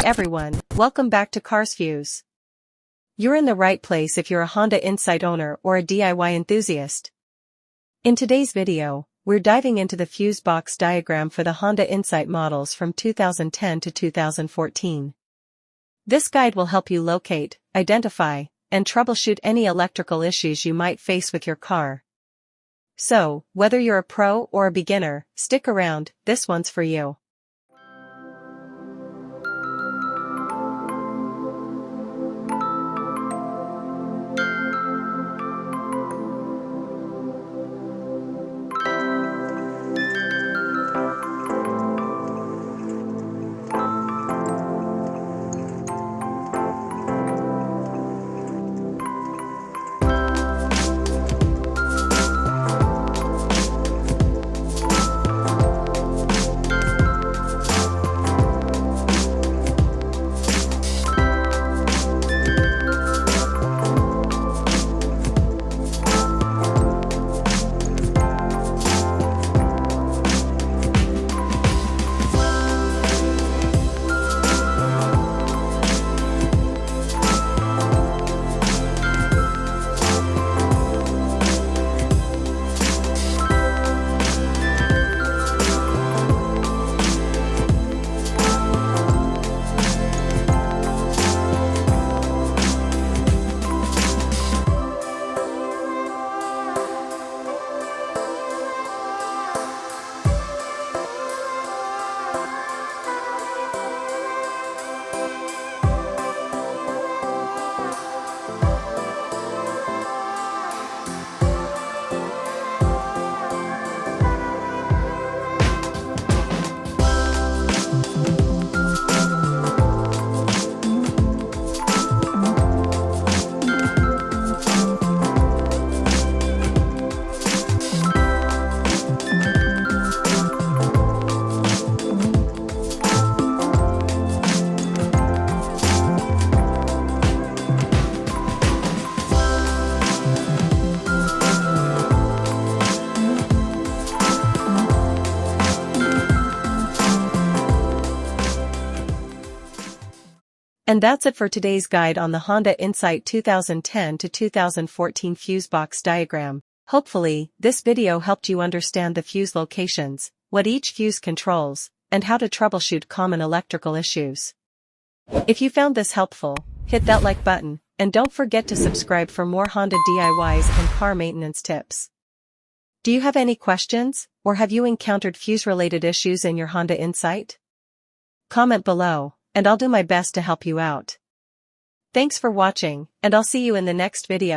Hey everyone, welcome back to Cars Fuse. You're in the right place if you're a Honda Insight owner or a DIY enthusiast. In today's video, we're diving into the Fusebox diagram for the Honda Insight models from 2010 to 2014. This guide will help you locate, identify, and troubleshoot any electrical issues you might face with your car. So, whether you're a pro or a beginner, stick around, this one's for you. And that's it for today's guide on the Honda Insight 2010 to 2014 Fusebox diagram. Hopefully, this video helped you understand the fuse locations, what each fuse controls, and how to troubleshoot common electrical issues. If you found this helpful, hit that like button, and don't forget to subscribe for more Honda DIYs and car maintenance tips. Do you have any questions, or have you encountered fuse-related issues in your Honda Insight? Comment below, and I'll do my best to help you out. Thanks for watching, and I'll see you in the next video.